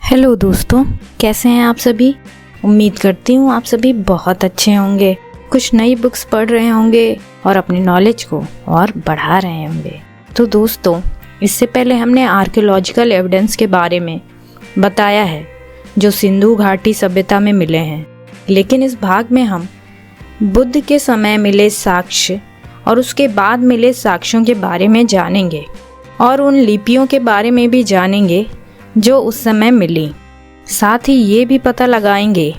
Hello दोस्तों, कैसे हैं आप सभी। उम्मीद करती हूँ आप सभी बहुत अच्छे होंगे, कुछ नई बुक्स पढ़ रहे होंगे और अपनी नॉलेज को और बढ़ा रहे होंगे। तो दोस्तों, इससे पहले हमने आर्कियोलॉजिकल एविडेंस के बारे में बताया है जो सिंधु घाटी सभ्यता में मिले हैं, लेकिन इस भाग में हम बुद्ध के समय मिले साक्ष्य और उसके बाद मिले साक्ष्यों के बारे में जानेंगे और उन लिपियों के बारे में भी जानेंगे जो उस समय मिली। साथ ही ये भी पता लगाएंगे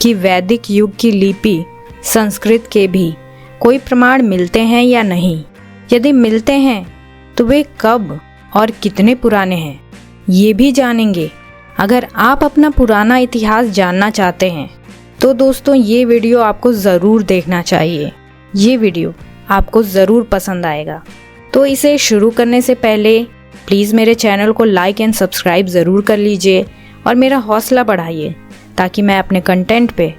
कि वैदिक युग की लिपि संस्कृत के भी कोई प्रमाण मिलते हैं या नहीं। यदि मिलते हैं तो वे कब और कितने पुराने हैं, ये भी जानेंगे। अगर आप अपना पुराना इतिहास जानना चाहते हैं तो दोस्तों ये वीडियो आपको ज़रूर देखना चाहिए। ये वीडियो आपको ज़रूर पसंद आएगा। तो इसे शुरू करने से पहले प्लीज़ मेरे चैनल को लाइक एंड सब्सक्राइब ज़रूर कर लीजिए और मेरा हौसला बढ़ाइए ताकि मैं अपने कंटेंट पे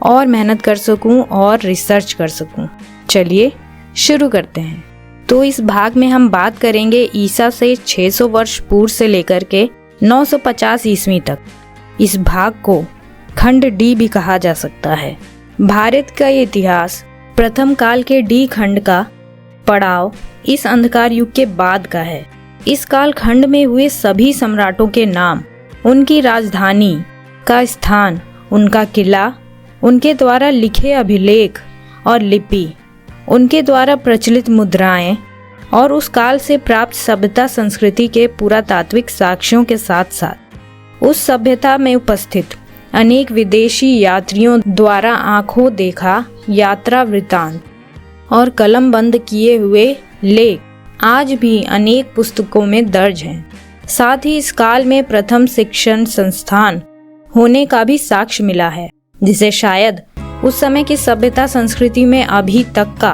और मेहनत कर सकूं और रिसर्च कर सकूं। चलिए शुरू करते हैं। तो इस भाग में हम बात करेंगे ईसा से 600 वर्ष पूर्व से लेकर के 950 ईस्वी तक। इस भाग को खंड डी भी कहा जा सकता है। भारत का इतिहास प्रथम काल के डी खंड का पड़ाव इस अंधकार युग के बाद का है। इस काल खंड में हुए सभी सम्राटों के नाम, उनकी राजधानी का स्थान, उनका किला, उनके द्वारा लिखे अभिलेख और लिपि, उनके द्वारा प्रचलित मुद्राएं और उस काल से प्राप्त सभ्यता संस्कृति के पुरातात्विक साक्ष्यों के साथ साथ उस सभ्यता में उपस्थित अनेक विदेशी यात्रियों द्वारा आंखों देखा यात्रा वृत्तांत और कलम बंद किए हुए लेख आज भी अनेक पुस्तकों में दर्ज हैं। साथ ही इस काल में प्रथम शिक्षण संस्थान होने का भी साक्ष्य मिला है, जिसे शायद उस समय की सभ्यता संस्कृति में अभी तक का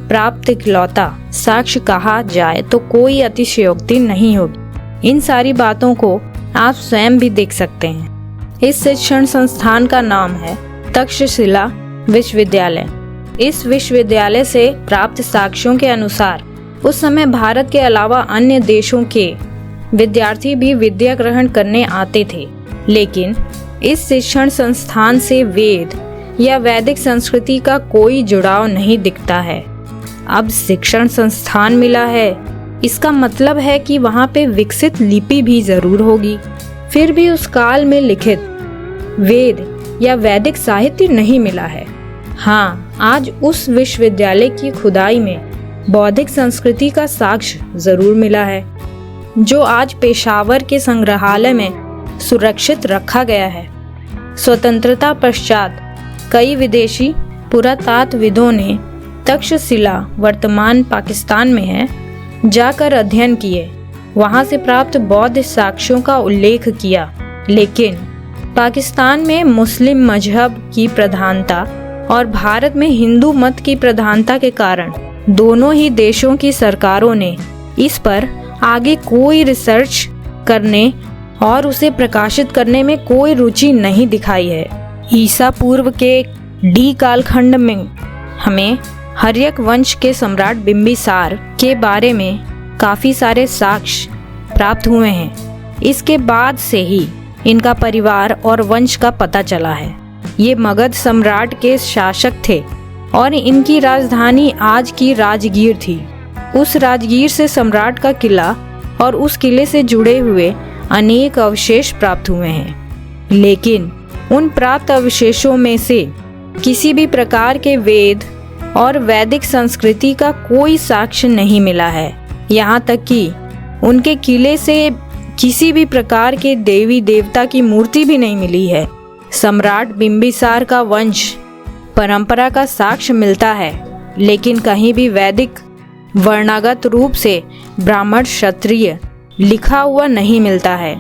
प्राप्त इकलौता साक्ष्य कहा जाए तो कोई अतिशयोक्ति नहीं होगी। इन सारी बातों को आप स्वयं भी देख सकते हैं। इस शिक्षण संस्थान का नाम है तक्षशिला विश्वविद्यालय। इस विश्वविद्यालय से प्राप्त साक्ष्यों के अनुसार उस समय भारत के अलावा अन्य देशों के विद्यार्थी भी विद्या ग्रहण करने आते थे, लेकिन इस शिक्षण संस्थान से वेद या वैदिक संस्कृति का कोई जुड़ाव नहीं दिखता है। अब शिक्षण संस्थान मिला है, इसका मतलब है कि वहाँ पे विकसित लिपि भी जरूर होगी। फिर भी उस काल में लिखित वेद या वैदिक साहित्य नहीं मिला है। हाँ, आज उस विश्वविद्यालय की खुदाई में बौद्धिक संस्कृति का साक्ष्य जरूर मिला है, जो आज पेशावर के संग्रहालय में सुरक्षित रखा गया है। स्वतंत्रता पश्चात कई विदेशी पुरातत्वविदों ने तक्षशिला, वर्तमान पाकिस्तान में है, जाकर अध्ययन किए, वहां से प्राप्त बौद्ध साक्ष्यों का उल्लेख किया। लेकिन पाकिस्तान में मुस्लिम मजहब की प्रधानता और भारत में हिंदू मत की प्रधानता के कारण दोनों ही देशों की सरकारों ने इस पर आगे कोई रिसर्च करने और उसे प्रकाशित करने में कोई रुचि नहीं दिखाई है। ईसा पूर्व के डी कालखंड में हमें हर्यक वंश के सम्राट बिंबिसार के बारे में काफ़ी सारे साक्ष्य प्राप्त हुए हैं। इसके बाद से ही इनका परिवार और वंश का पता चला है। ये मगध सम्राट के शासक थे और इनकी राजधानी आज की राजगीर थी। उस राजगीर से सम्राट का किला और उस किले से जुड़े हुए अनेक अवशेष प्राप्त हुए हैं, लेकिन उन प्राप्त अवशेषों में से किसी भी प्रकार के वेद और वैदिक संस्कृति का कोई साक्ष्य नहीं मिला है। यहाँ तक कि उनके किले से किसी भी प्रकार के देवी देवता की मूर्ति भी नहीं मिली है। सम्राट बिंबिसार का वंश परंपरा का साक्ष्य मिलता है, लेकिन कहीं भी वैदिक वर्णागत रूप से ब्राह्मण क्षत्रिय लिखा हुआ नहीं मिलता है।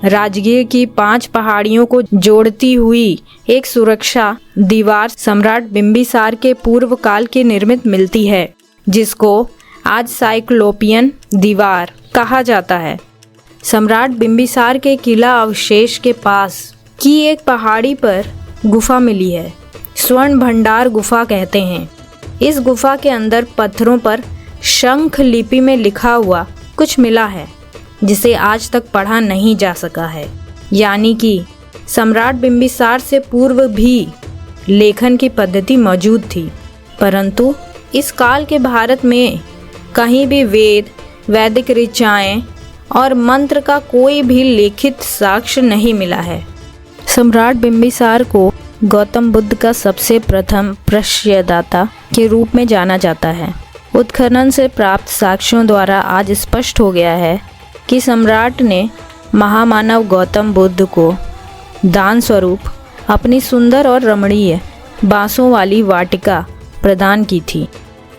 राजगीर की 5 पहाड़ियों को जोड़ती हुई एक सुरक्षा दीवार सम्राट बिंबिसार के पूर्व काल की निर्मित मिलती है, जिसको आज साइक्लोपियन दीवार कहा जाता है। सम्राट बिंबिसार के किला अवशेष के पास की एक पहाड़ी पर गुफा मिली है, स्वर्ण भंडार गुफा कहते हैं। इस गुफा के अंदर पत्थरों पर शंख लिपि में लिखा हुआ कुछ मिला है, जिसे आज तक पढ़ा नहीं जा सका है। यानी कि सम्राट बिंबिसार से पूर्व भी लेखन की पद्धति मौजूद थी, परंतु इस काल के भारत में कहीं भी वेद, वैदिक ऋचाएँ और मंत्र का कोई भी लिखित साक्ष्य नहीं मिला है। सम्राट बिंबिसार को गौतम बुद्ध का सबसे प्रथम प्रश्रयदाता के रूप में जाना जाता है। उत्खनन से प्राप्त साक्ष्यों द्वारा आज स्पष्ट हो गया है कि सम्राट ने महामानव गौतम बुद्ध को दान स्वरूप अपनी सुंदर और रमणीय बांसों वाली वाटिका प्रदान की थी।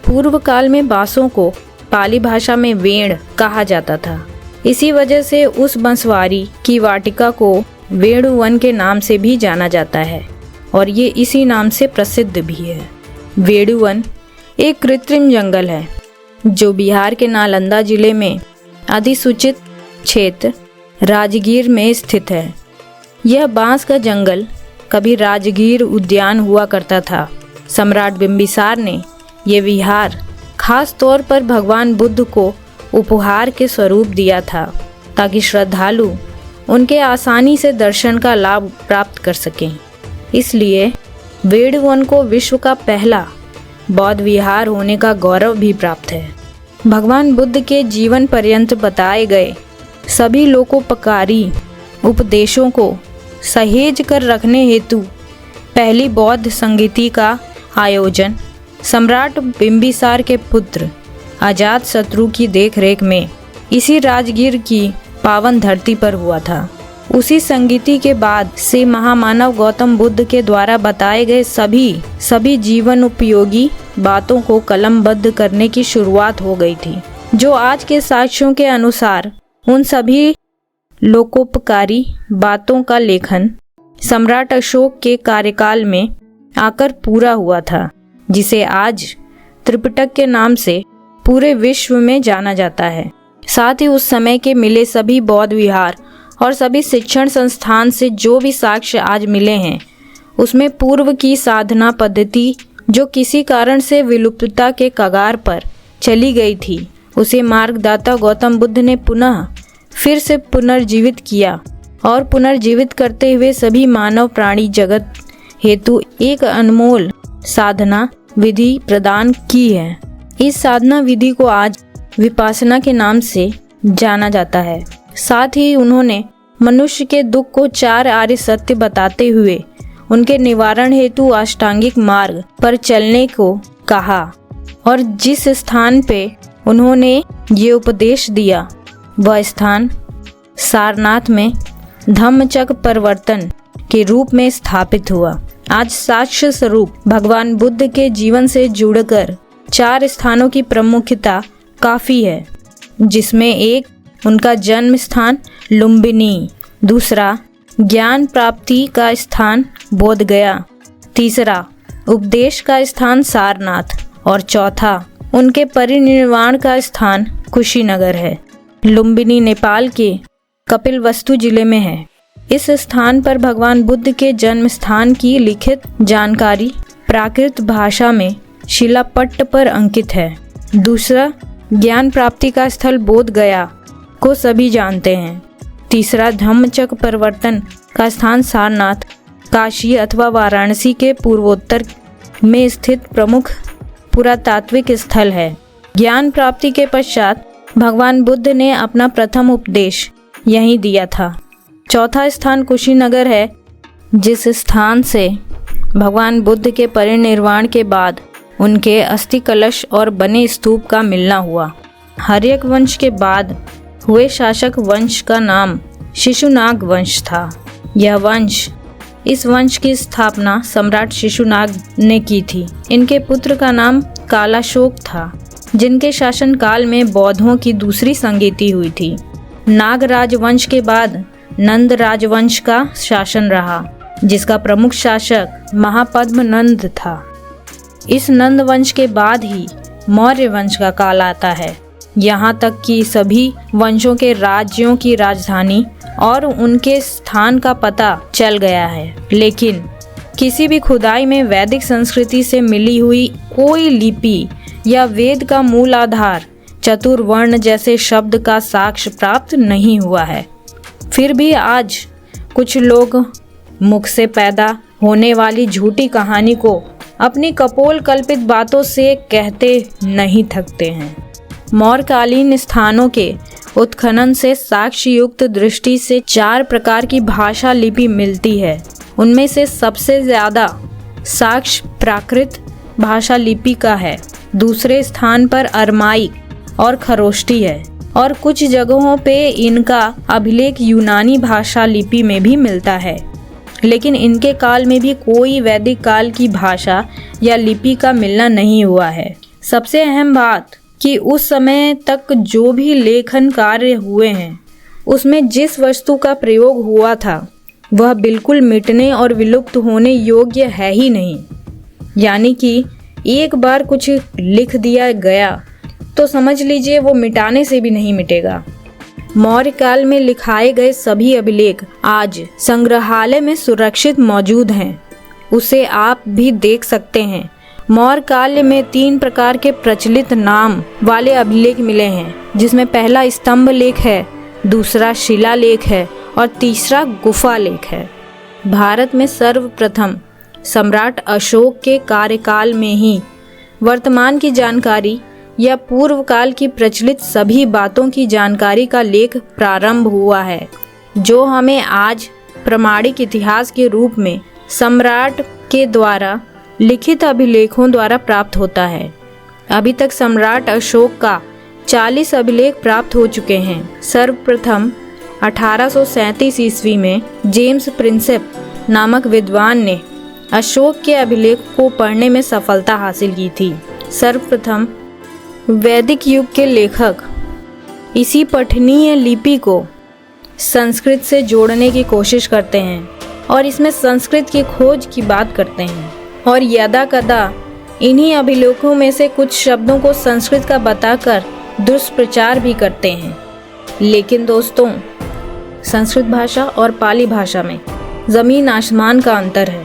पूर्व काल में बांसों को पाली भाषा में वेण कहा जाता था। इसी वजह से उस बंसवारी की वाटिका को वेणुवन के नाम से भी जाना जाता है और ये इसी नाम से प्रसिद्ध भी है। वेणुवन एक कृत्रिम जंगल है जो बिहार के नालंदा जिले में अधिसूचित क्षेत्र राजगीर में स्थित है। यह बांस का जंगल कभी राजगीर उद्यान हुआ करता था। सम्राट बिंबिसार ने यह विहार खास तौर पर भगवान बुद्ध को उपहार के स्वरूप दिया था ताकि श्रद्धालु उनके आसानी से दर्शन का लाभ प्राप्त कर सकें। इसलिए वेणुवन को विश्व का पहला बौद्ध विहार होने का गौरव भी प्राप्त है। भगवान बुद्ध के जीवन पर्यंत बताए गए सभी लोकोपकारी उपदेशों को सहेज कर रखने हेतु पहली बौद्ध संगीति का आयोजन सम्राट बिंबिसार के पुत्र अजातशत्रु की देखरेख में इसी राजगीर की पावन धरती पर हुआ था। उसी संगीति के बाद से महामानव गौतम बुद्ध के द्वारा बताए गए सभी जीवन उपयोगी बातों को कलमबद्ध करने की शुरुआत हो गई थी, जो आज के साक्ष्यों के अनुसार उन सभी लोकोपकारी बातों का लेखन सम्राट अशोक के कार्यकाल में आकर पूरा हुआ था, जिसे आज त्रिपिटक के नाम से पूरे विश्व में जाना जाता है। साथ ही उस समय के मिले सभी बौद्ध विहार और सभी शिक्षण संस्थान से जो भी साक्ष्य आज मिले हैं, उसमें पूर्व की साधना पद्धति जो किसी कारण से विलुप्तता के कगार पर चली गई थी, उसे मार्गदाता गौतम बुद्ध ने पुनः फिर से पुनर्जीवित किया और पुनर्जीवित करते हुए सभी मानव प्राणी जगत हेतु एक अनमोल साधना विधि प्रदान की है। इस साधना विधि को आज विपासना के नाम से जाना जाता है। साथ ही उन्होंने मनुष्य के दुख को 4 आर्य सत्य बताते हुए उनके निवारण हेतु अष्टांगिक मार्ग पर चलने को कहा और जिस स्थान पे उन्होंने ये उपदेश दिया वह स्थान सारनाथ में धम्मचक्र परिवर्तन के रूप में स्थापित हुआ। आज साक्ष्य स्वरूप भगवान बुद्ध के जीवन से जुड़कर 4 स्थानों की प्रमुखता काफी है, जिसमें एक उनका जन्म स्थान लुम्बिनी, दूसरा ज्ञान प्राप्ति का स्थान बोधगया, तीसरा उपदेश का स्थान सारनाथ और चौथा उनके परिनिर्वाण का स्थान कुशीनगर है। लुम्बिनी नेपाल के कपिलवस्तु जिले में है। इस स्थान पर भगवान बुद्ध के जन्म स्थान की लिखित जानकारी प्राकृत भाषा में शिलापट्ट पर अंकित है। दूसरा ज्ञान प्राप्ति का स्थल बोध गया को सभी जानते हैं। तीसरा धम्मचक्र परिवर्तन का स्थान सारनाथ काशी अथवा वाराणसी के पूर्वोत्तर में स्थित प्रमुख पुरातात्विक स्थल है। ज्ञान प्राप्ति के पश्चात भगवान बुद्ध ने अपना प्रथम उपदेश यहीं दिया था। चौथा स्थान कुशीनगर है, जिस स्थान से भगवान बुद्ध के परिनिर्वाण के बाद उनके अस्थि कलश और बने स्तूप का मिलना हुआ। हर्यक वंश के बाद हुए शासक वंश का नाम शिशुनाग वंश था। यह वंश इस वंश की स्थापना सम्राट शिशुनाग ने की थी। इनके पुत्र का नाम कालाशोक था, जिनके शासन काल में बौद्धों की दूसरी संगीति हुई थी। नाग राजवंश के बाद नंद राजवंश का शासन रहा, जिसका प्रमुख शासक महापद्म नंद था। इस नंद वंश के बाद ही मौर्य वंश का काल आता है। यहाँ तक कि सभी वंशों के राज्यों की राजधानी और उनके स्थान का पता चल गया है, लेकिन किसी भी खुदाई में वैदिक संस्कृति से मिली हुई कोई लिपि या वेद का मूल आधार चतुर्वर्ण जैसे शब्द का साक्ष्य प्राप्त नहीं हुआ है। फिर भी आज कुछ लोग मुख से पैदा होने वाली झूठी कहानी को अपनी कपोल कल्पित बातों से कहते नहीं थकते हैं। मौर्यकालीन स्थानों के उत्खनन से साक्ष्य युक्त दृष्टि से 4 प्रकार की भाषा लिपि मिलती है। उनमें से सबसे ज़्यादा साक्ष्य प्राकृत भाषा लिपि का है। दूसरे स्थान पर अरमाइक और खरोष्टी है और कुछ जगहों पे इनका अभिलेख यूनानी भाषा लिपि में भी मिलता है। लेकिन इनके काल में भी कोई वैदिक काल की भाषा या लिपि का मिलना नहीं हुआ है। सबसे अहम बात कि उस समय तक जो भी लेखन कार्य हुए हैं उसमें जिस वस्तु का प्रयोग हुआ था वह बिल्कुल मिटने और विलुप्त होने योग्य है ही नहीं। यानी कि एक बार कुछ लिख दिया गया तो समझ लीजिए वो मिटाने से भी नहीं मिटेगा। मौर्य काल में लिखाए गए सभी अभिलेख आज संग्रहालय में सुरक्षित मौजूद हैं। उसे आप भी देख सकते हैं। मौर्य काल में 3 प्रकार के प्रचलित नाम वाले अभिलेख मिले हैं, जिसमें पहला स्तंभ लेख है, दूसरा शिला लेख है और तीसरा गुफा लेख है। भारत में सर्वप्रथम सम्राट अशोक के कार्यकाल में ही वर्तमान की जानकारी या पूर्व काल की प्रचलित सभी बातों की जानकारी का लेख प्रारंभ हुआ है, जो हमें आज प्रमाणिक इतिहास के रूप में सम्राट के द्वारा लिखित अभिलेखों द्वारा प्राप्त होता है। अभी तक सम्राट अशोक का 40 अभिलेख प्राप्त हो चुके हैं। सर्वप्रथम 1837 ईस्वी में जेम्स प्रिंसेप नामक विद्वान ने अशोक के अभिलेख को पढ़ने में सफलता हासिल की थी। सर्वप्रथम वैदिक युग के लेखक इसी पठनीय लिपि को संस्कृत से जोड़ने की कोशिश करते हैं और इसमें संस्कृत की खोज की बात करते हैं और यदा कदा इन्हीं अभिलेखों में से कुछ शब्दों को संस्कृत का बताकर दुष्प्रचार भी करते हैं। लेकिन दोस्तों, संस्कृत भाषा और पाली भाषा में ज़मीन आसमान का अंतर है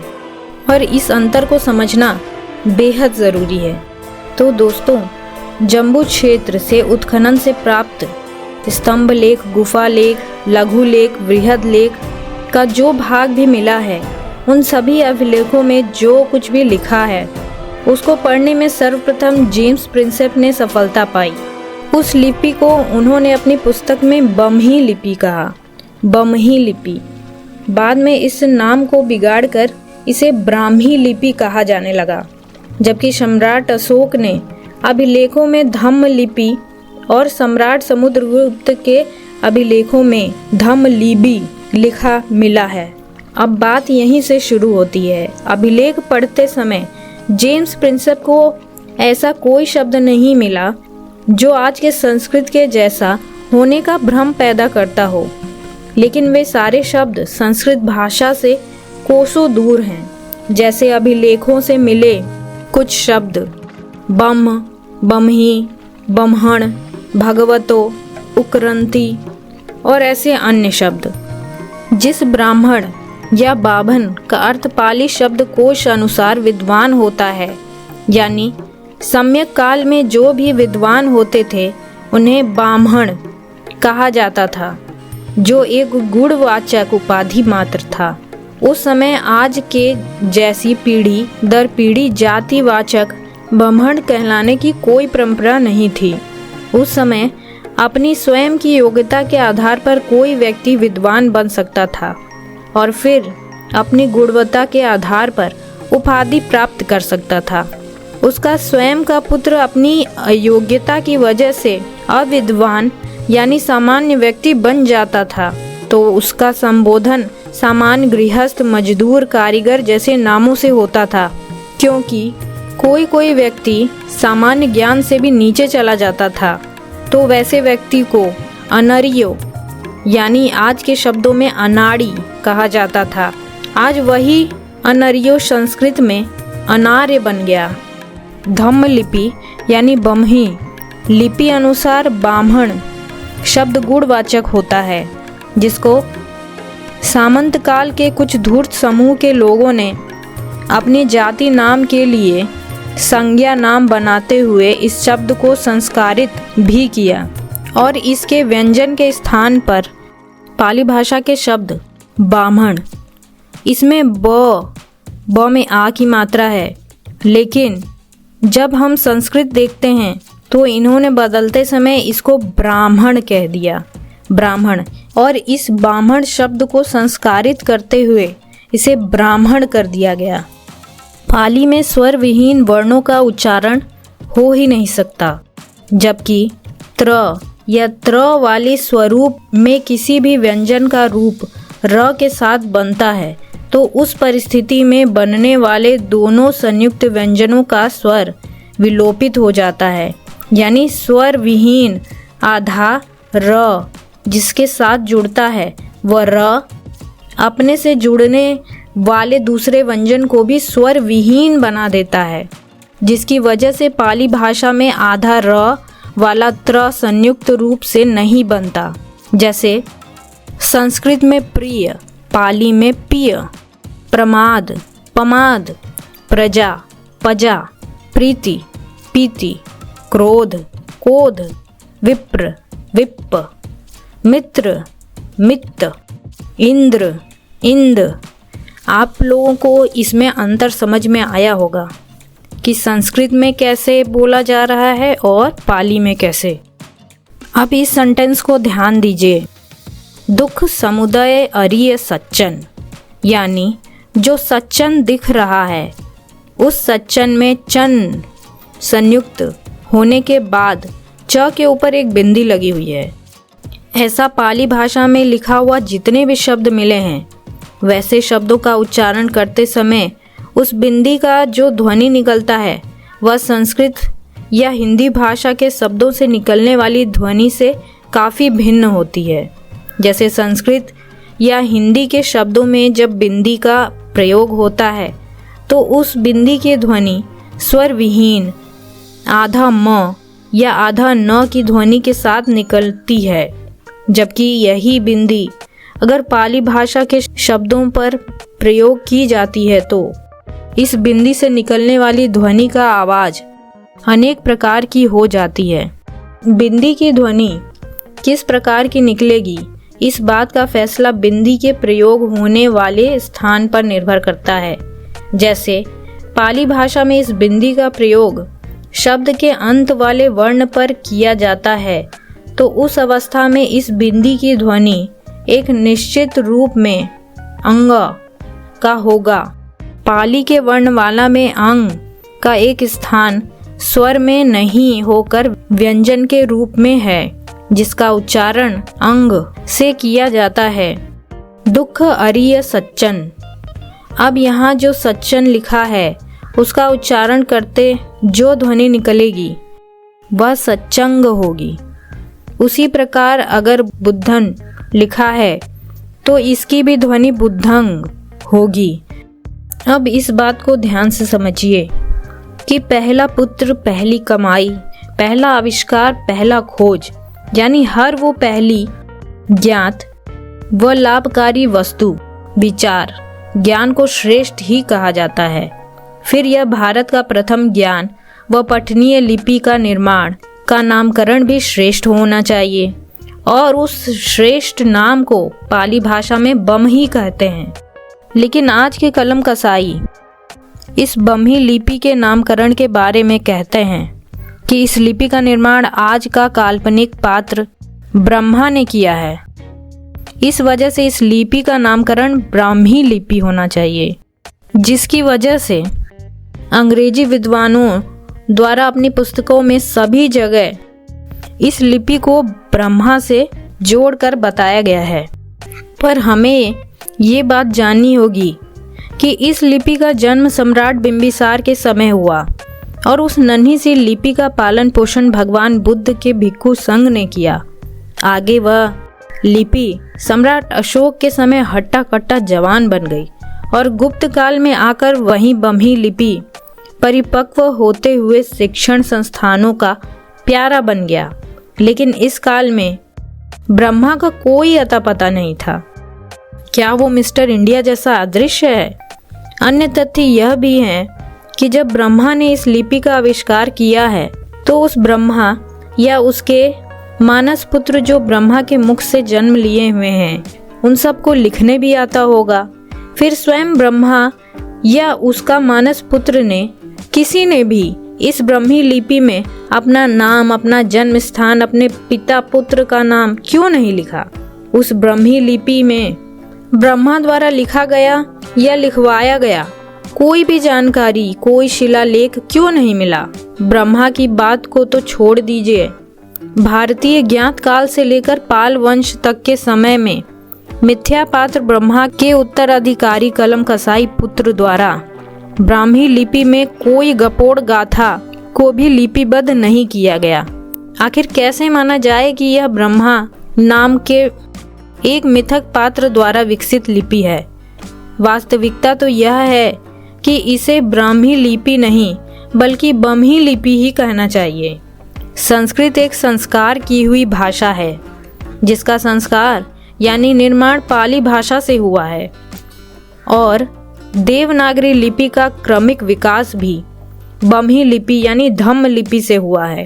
और इस अंतर को समझना बेहद ज़रूरी है। तो दोस्तों, जम्बू क्षेत्र से उत्खनन से प्राप्त स्तंभ लेख, गुफा लेख, लघु लेख, बृहद लेख का जो भाग भी मिला है, उन सभी अभिलेखों में जो कुछ भी लिखा है उसको पढ़ने में सर्वप्रथम जेम्स प्रिंसेप ने सफलता पाई। उस लिपि को उन्होंने अपनी पुस्तक में बम्ही लिपि कहा। बम्ही लिपि बाद में इस नाम को बिगाड़कर इसे ब्राह्मी लिपि कहा जाने लगा, जबकि सम्राट अशोक ने अभिलेखों में धम्म लिपि और सम्राट समुद्रगुप्त के अभिलेखों में धम्म लिपि लिखा मिला है। अब बात यहीं से शुरू होती है। अभिलेख पढ़ते समय जेम्स प्रिंसेप को ऐसा कोई शब्द नहीं मिला जो आज के संस्कृत के जैसा होने का भ्रम पैदा करता हो, लेकिन वे सारे शब्द संस्कृत भाषा से कोसों दूर हैं। जैसे अभिलेखों से मिले कुछ शब्द बम, बम्ही, बम्हण, भगवतो, उक्रांति और ऐसे अन्य शब्द। जिस ब्राह्मण या बाभन का अर्थ पाली शब्द कोश अनुसार विद्वान होता है, यानी सम्यक काल में जो भी विद्वान होते थे उन्हें ब्राह्मण कहा जाता था, जो एक गुणवाचक उपाधि मात्र था। उस समय आज के जैसी पीढ़ी दर पीढ़ी जातिवाचक ब्राह्मण कहलाने की कोई परंपरा नहीं थी। उस समय अपनी स्वयं की योग्यता के आधार पर कोई व्यक्ति विद्वान बन सकता था और फिर अपनी गुणवत्ता के आधार पर उपाधि प्राप्त कर सकता था। उसका स्वयं का पुत्र अपनी अयोग्यता की वजह से अविद्वान यानी सामान्य व्यक्ति बन जाता था तो उसका संबोधन सामान्य गृहस्थ, मजदूर, कारीगर जैसे नामों से होता था, क्योंकि कोई कोई व्यक्ति सामान्य ज्ञान से भी नीचे चला जाता था तो वैसे व्यक्ति को अनर्यो यानी आज के शब्दों में अनाड़ी कहा जाता था। आज वही अनर्यो संस्कृत में अनार्य बन गया। धम्म लिपि यानी बम्ही लिपि अनुसार ब्राह्मण शब्द गुणवाचक होता है, जिसको सामंत काल के कुछ धूर्त समूह के लोगों ने अपनी जाति नाम के लिए संज्ञा नाम बनाते हुए इस शब्द को संस्कारित भी किया और इसके व्यंजन के स्थान पर पाली भाषा के शब्द बामण, इसमें ब में आ की मात्रा है, लेकिन जब हम संस्कृत देखते हैं तो इन्होंने बदलते समय इसको ब्राह्मण कह दिया, ब्राह्मण। और इस ब्राह्मण शब्द को संस्कारित करते हुए इसे ब्राह्मण कर दिया गया। पाली में स्वर विहीन वर्णों का उच्चारण हो ही नहीं सकता, जबकि त्र या त्र वाले स्वरूप में किसी भी व्यंजन का रूप र के साथ बनता है तो उस परिस्थिति में बनने वाले दोनों संयुक्त व्यंजनों का स्वर विलोपित हो जाता है, यानी स्वर विहीन आधा र जिसके साथ जुड़ता है वह र अपने से जुड़ने वाले दूसरे व्यंजन को भी स्वर विहीन बना देता है, जिसकी वजह से पाली भाषा में आधा र वाला त्र संयुक्त रूप से नहीं बनता। जैसे संस्कृत में प्रिय, पाली में पिय, प्रमाद, पमाद, प्रजा, पजा, प्रीति, पीति, क्रोध, कोध, विप्र, विप्प, मित्र, मित्त, इंद्र, इंद। आप लोगों को इसमें अंतर समझ में आया होगा कि संस्कृत में कैसे बोला जा रहा है और पाली में कैसे। अब इस सेंटेंस को ध्यान दीजिए। दुख समुदय अरिय सच्चन, यानी जो सच्चन दिख रहा है उस सच्चन में चन संयुक्त होने के बाद च के ऊपर एक बिंदी लगी हुई है। ऐसा पाली भाषा में लिखा हुआ जितने भी शब्द मिले हैं वैसे शब्दों का उच्चारण करते समय उस बिंदी का जो ध्वनि निकलता है वह संस्कृत या हिंदी भाषा के शब्दों से निकलने वाली ध्वनि से काफ़ी भिन्न होती है। जैसे संस्कृत या हिंदी के शब्दों में जब बिंदी का प्रयोग होता है तो उस बिंदी की ध्वनि स्वर विहीन आधा म या आधा न की ध्वनि के साथ निकलती है, जबकि यही बिंदी अगर पाली भाषा के शब्दों पर प्रयोग की जाती है तो इस बिंदी से निकलने वाली ध्वनि का आवाज़ अनेक प्रकार की हो जाती है। बिंदी की ध्वनि किस प्रकार की निकलेगी इस बात का फैसला बिंदी के प्रयोग होने वाले स्थान पर निर्भर करता है। जैसे पाली भाषा में इस बिंदी का प्रयोग शब्द के अंत वाले वर्ण पर किया जाता है तो उस अवस्था में इस बिंदी की ध्वनि एक निश्चित रूप में अंग का होगा। पाली के वर्णमाला में अंग का एक स्थान स्वर में नहीं होकर व्यंजन के रूप में है, जिसका उच्चारण अंग से किया जाता है। दुख अरिय सच्चन। अब यहाँ जो सच्चन लिखा है उसका उच्चारण करते जो ध्वनि निकलेगी वह सच्चंग होगी। उसी प्रकार अगर बुद्धन लिखा है तो इसकी भी ध्वनि बुद्धंग होगी। अब इस बात को ध्यान से समझिए कि पहला पुत्र, पहली कमाई, पहला आविष्कार, पहला खोज, यानी हर वो पहली ज्ञात व लाभकारी वस्तु, विचार, ज्ञान को श्रेष्ठ ही कहा जाता है। फिर यह भारत का प्रथम ज्ञान व पठनीय लिपि का निर्माण का नामकरण भी श्रेष्ठ होना चाहिए और उस श्रेष्ठ नाम को पाली भाषा में बमही कहते हैं। लेकिन आज के कलम कसाई इस बमही लिपि के नामकरण के बारे में कहते हैं कि इस लिपि का निर्माण आज का काल्पनिक पात्र ब्रह्मा ने किया है। इस वजह से इस लिपि का नामकरण ब्राह्मी लिपि होना चाहिए, जिसकी वजह से अंग्रेजी विद्वानों द्वारा अपनी पुस्तकों में सभी जगह इस लिपि को ब्रह्मा से जोड़कर बताया गया है। पर हमें ये बात जाननी होगी कि इस लिपि का जन्म सम्राट बिंबिसार के समय हुआ और उस नन्ही सी लिपि का पालन पोषण भगवान बुद्ध के भिक्षु संघ ने किया। आगे वह लिपि सम्राट अशोक के समय हट्टा कट्टा जवान बन गई और गुप्त काल में आकर वही बमही लिपि परिपक्व होते हुए शिक्षण संस्थानों का प्यारा बन गया। लेकिन इस काल में ब्रह्मा का कोई अता पता नहीं था। क्या वो मिस्टर इंडिया जैसा अदृश्य है? अन्य तथ्य यह भी है कि जब ब्रह्मा ने इस लिपि का आविष्कार किया है तो उस ब्रह्मा या उसके मानस पुत्र जो ब्रह्मा के मुख से जन्म लिए हुए हैं उन सबको लिखने भी आता होगा। फिर स्वयं ब्रह्मा या उसका मानस पुत्र ने, किसी ने भी इस ब्रह्मी लिपि में अपना नाम, अपना जन्म स्थान, अपने पिता पुत्र का नाम क्यों नहीं लिखा? उस ब्रह्मी लिपि में ब्रह्मा द्वारा लिखा गया या लिखवाया गया कोई भी जानकारी, कोई शिलालेख क्यों नहीं मिला? ब्रह्मा की बात को तो छोड़ दीजिए, भारतीय ज्ञात काल से लेकर पाल वंश तक के समय में मिथ्या पात्र ब्रह्मा के उत्तराधिकारी कलम कसाई पुत्र द्वारा ब्राह्मी लिपि में कोई गपोड़ गाथा को भी लिपिबद्ध नहीं किया गया। आखिर कैसे माना जाए कि यह ब्रह्मा नाम के एक मिथक पात्र द्वारा विकसित लिपि है? वास्तविकता तो यह है कि इसे ब्राह्मी लिपि नहीं बल्कि ब्रह्मी लिपि ही कहना चाहिए। संस्कृत एक संस्कार की हुई भाषा है, जिसका संस्कार यानी निर्माण पाली भाषा से हुआ है, और देवनागरी लिपि का क्रमिक विकास भी ब्रह्मी लिपि यानी धम्म लिपि से हुआ है।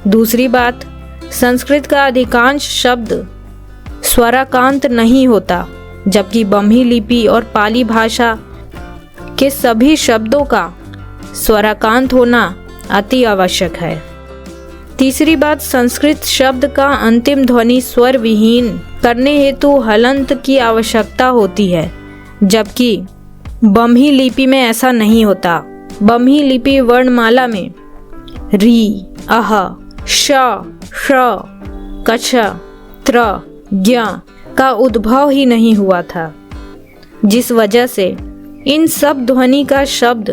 दूसरी बात, संस्कृत का अधिकांश शब्द स्वराकांत नहीं होता, जबकि ब्रह्मी लिपि और पाली भाषा के सभी शब्दों का स्वराकांत होना अति आवश्यक है। तीसरी बात, संस्कृत शब्द का अंतिम ध्वनि स्वर विहीन करने हेतु हलंत की आवश्यकता होती है, जबकि ब्रह्मी लिपि में ऐसा नहीं होता। ब्रह्मी लिपि वर्णमाला में री, अह, श, श, कछ, त्र, ज्ञ का उद्भव ही नहीं हुआ था, जिस वजह से इन सब ध्वनि का शब्द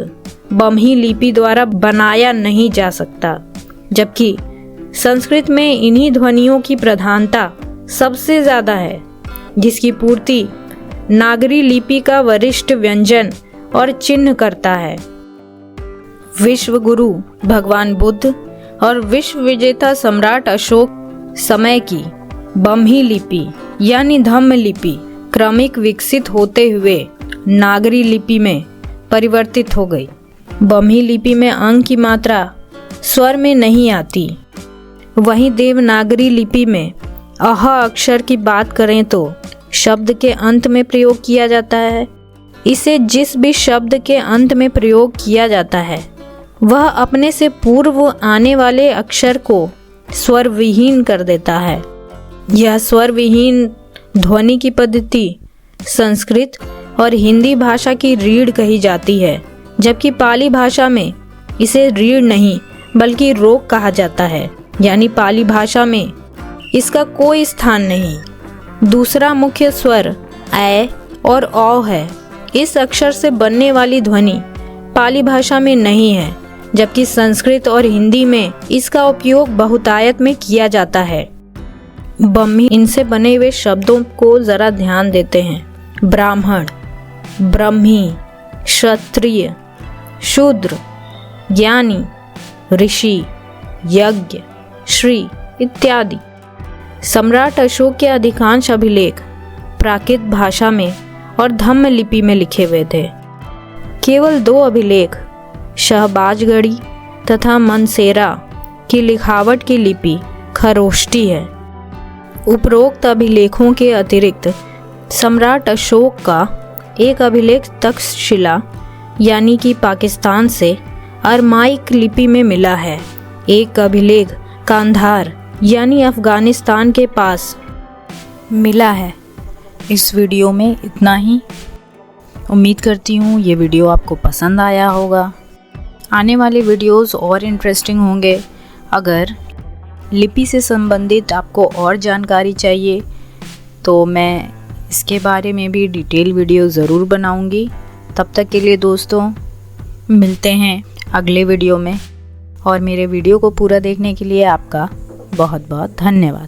ब्रह्मी लिपि द्वारा बनाया नहीं जा सकता, जबकि संस्कृत में इन्हीं ध्वनियों की प्रधानता सबसे ज्यादा है, जिसकी पूर्ति नागरी लिपि का वरिष्ठ व्यंजन और चिन्ह करता है। विश्व गुरु भगवान बुद्ध और विश्व विजेता सम्राट अशोक समय की ब्रह्मी लिपि यानी धम्म लिपि क्रमिक विकसित होते हुए नागरी लिपि में परिवर्तित हो गई। ब्रह्मी लिपि में अंक की मात्रा स्वर में नहीं आती। वहीं देवनागरी लिपि में अह अक्षर की बात करें तो शब्द के अंत में प्रयोग किया जाता है। इसे जिस भी शब्द के अंत में प्रयोग किया जाता है वह अपने से पूर्व आने वाले अक्षर को स्वर विहीन कर देता है। यह स्वर विहीन ध्वनि की पद्धति संस्कृत और हिंदी भाषा की रीढ़ कही जाती है, जबकि पाली भाषा में इसे रीढ़ नहीं बल्कि रोग कहा जाता है, यानी पाली भाषा में इसका कोई स्थान नहीं। दूसरा मुख्य स्वर ऐ और औ है। इस अक्षर से बनने वाली ध्वनि पाली भाषा में नहीं है, जबकि संस्कृत और हिंदी में इसका उपयोग बहुतायत में किया जाता है। ब्रह्मी इनसे बने हुए शब्दों को जरा ध्यान देते हैं। ब्राह्मण, ब्रह्मी, क्षत्रिय, शूद्र, ज्ञानी, ऋषि, यज्ञ, श्री इत्यादि। सम्राट अशोक के अधिकांश अभिलेख प्राकृत भाषा में और धम्म लिपि में लिखे हुए थे। केवल 2 अभिलेख शहबाजगढ़ी तथा मनसेरा की लिखावट की लिपि खरोष्टी है। उपरोक्त अभिलेखों के अतिरिक्त सम्राट अशोक का एक अभिलेख तक्षशिला यानी कि पाकिस्तान से अरमाइक लिपि में मिला है। एक अभिलेख कांधार यानी अफगानिस्तान के पास मिला है। इस वीडियो में इतना ही। उम्मीद करती हूँ ये वीडियो आपको पसंद आया होगा। आने वाले वीडियोस और इंटरेस्टिंग होंगे। अगर लिपि से संबंधित आपको और जानकारी चाहिए तो मैं इसके बारे में भी डिटेल वीडियो ज़रूर बनाऊंगी। तब तक के लिए दोस्तों मिलते हैं अगले वीडियो में, और मेरे वीडियो को पूरा देखने के लिए आपका बहुत बहुत धन्यवाद।